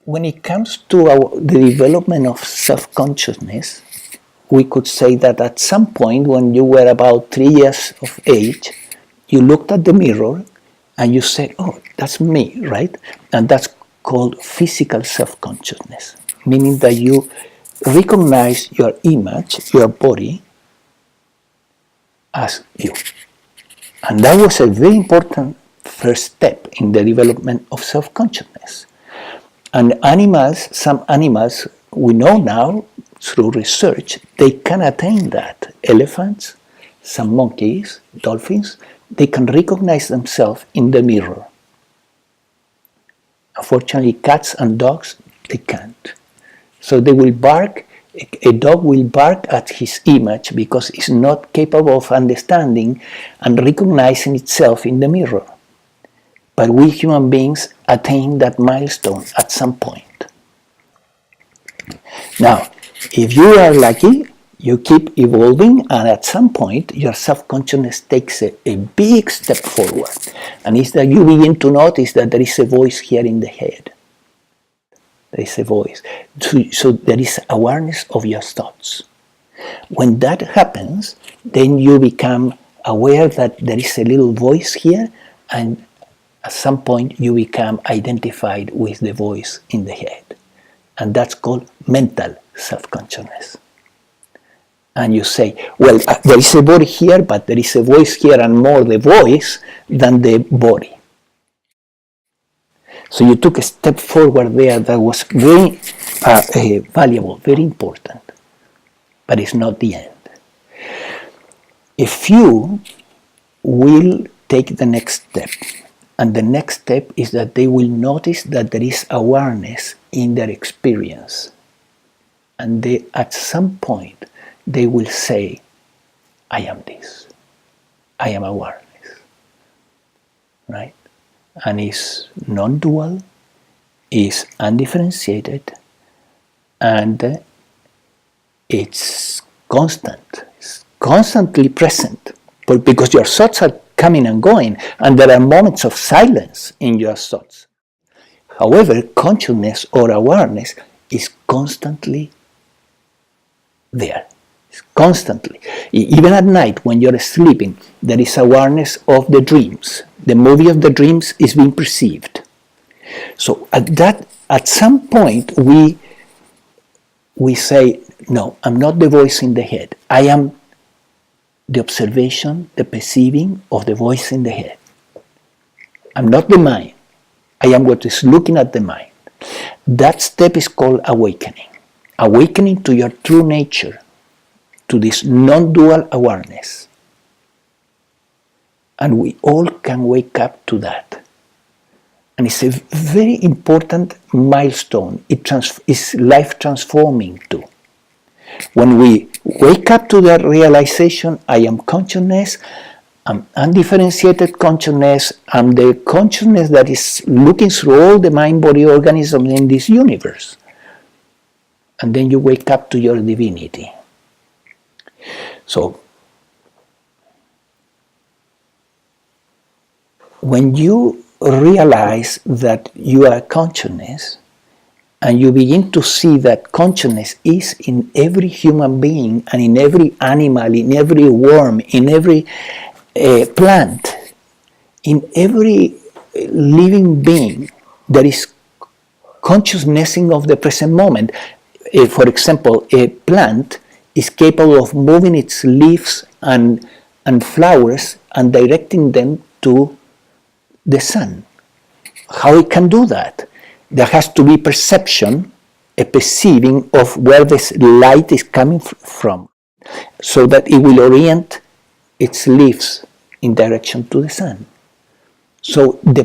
when it comes to the development of self-consciousness, we could say that at some point when you were about 3 years of age, you looked at the mirror and you said, oh, that's me, right? And that's called physical self-consciousness, meaning that you recognize your image, your body, as you. And that was a very important first step in the development of self-consciousness. And animals, some animals, we know now through research, they can attain that. Elephants, some monkeys, dolphins, they can recognize themselves in the mirror. Unfortunately, cats and dogs, they can't. So they will bark, a dog will bark at his image because it's not capable of understanding and recognizing itself in the mirror. But we human beings attain that milestone at some point. Now, if you are lucky, you keep evolving, and at some point your self-consciousness takes a big step forward. And it's that you begin to notice that there is a voice here in the head. There is a voice. So there is awareness of your thoughts. When that happens, then you become aware that there is a little voice here, and at some point you become identified with the voice in the head. And that's called mental self-consciousness. And you say, well, there is a body here, but there is a voice here, and more the voice than the body. So you took a step forward there that was very valuable, very important, but it's not the end. A few will take the next step, and the next step is that they will notice that there is awareness in their experience, and they, at some point, they will say, I am this, I am awareness, right? And it's non-dual, is undifferentiated, and it's constant, it's constantly present, but because your thoughts are coming and going, and there are moments of silence in your thoughts. However, consciousness or awareness is constantly there. It's constantly. Even at night when you're sleeping, there is awareness of the dreams. The movie of the dreams is being perceived. So at some point we say, no, I'm not the voice in the head. I am the observation, the perceiving of the voice in the head. I'm not the mind. I am what is looking at the mind. That step is called awakening. Awakening to your true nature, to this non-dual awareness. And we all can wake up to that. And it's a very important milestone. It's life-transforming too. When we wake up to that realization, I am consciousness, I'm undifferentiated consciousness, I'm the consciousness that is looking through all the mind-body organisms in this universe. And then you wake up to your divinity. So, when you realize that you are consciousness, and you begin to see that consciousness is in every human being, and in every animal, in every worm, in every plant, in every living being, there is consciousnessing of the present moment. For example, a plant is capable of moving its leaves and flowers and directing them to the sun. How it can do that? There has to be perception, a perceiving of where this light is coming from, so that it will orient its leaves in direction to the sun. So in the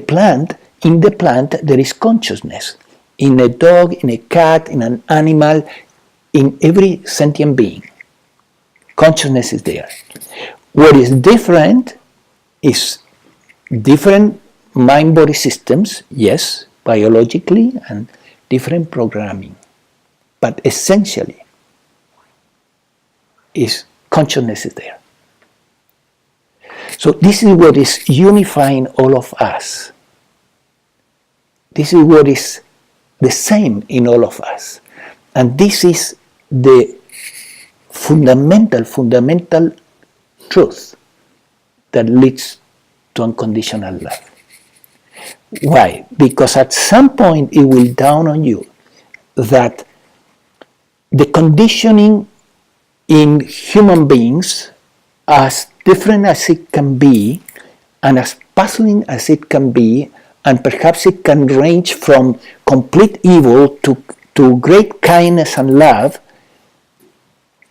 plant, there is consciousness. In a dog, in a cat, in an animal, in every sentient being, consciousness is there. What is different is different mind-body systems, yes, biologically, and different programming. But essentially, consciousness is there. So this is what is unifying all of us. This is what is the same in all of us. And this is the fundamental truth that leads to unconditional love. Why? Because at some point it will dawn on you that the conditioning in human beings, as different as it can be, and as puzzling as it can be, and perhaps it can range from complete evil to great kindness and love,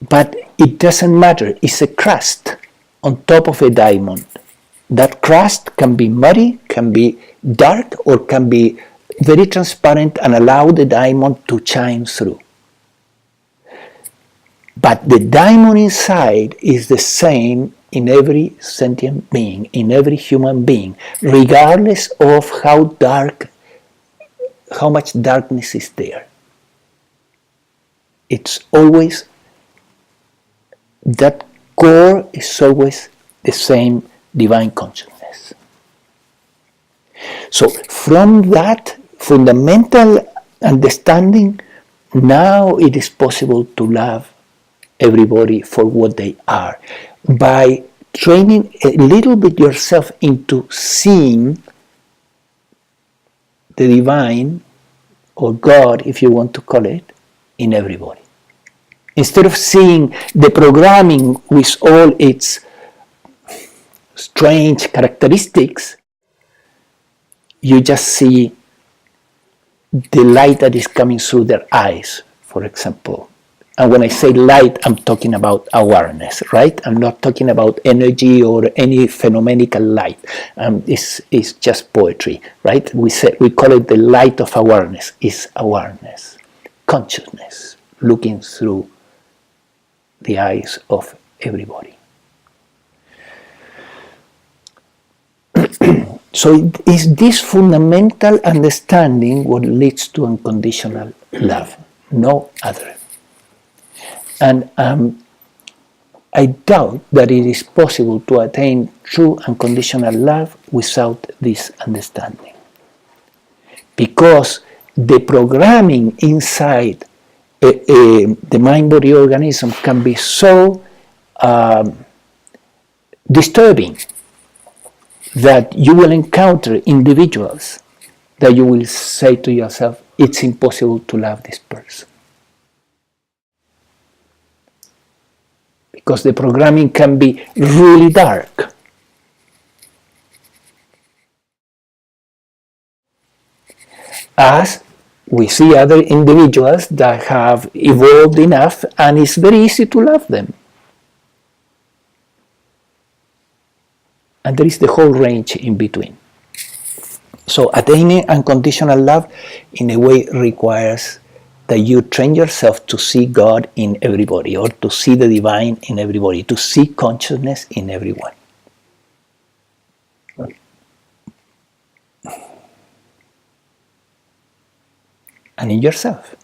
but it doesn't matter. It's a crust on top of a diamond. That crust can be muddy, can be dark, or can be very transparent and allow the diamond to shine through. But the diamond inside is the same in every sentient being, in every human being, regardless of how much darkness is there. It's always, that core is always the same divine consciousness. So from that fundamental understanding, now it is possible to love everybody for what they are, by training a little bit yourself into seeing the divine, or God, if you want to call it, in everybody. Instead of seeing the programming with all its strange characteristics, you just see the light that is coming through their eyes, for example. And when I say light, I'm talking about awareness, right? I'm not talking about energy or any phenomenal light. It's just poetry, right? We call it the light of awareness. It's awareness, consciousness, looking through the eyes of everybody. So it is this fundamental understanding what leads to unconditional love, no other. And I doubt that it is possible to attain true unconditional love without this understanding. Because the programming inside the mind-body organism can be so disturbing that you will encounter individuals that you will say to yourself, it's impossible to love this person. Because the programming can be really dark. As we see other individuals that have evolved enough, and it's very easy to love them. And there is the whole range in between. So attaining unconditional love in a way requires that you train yourself to see God in everybody, or to see the divine in everybody, to see consciousness in everyone. And in yourself.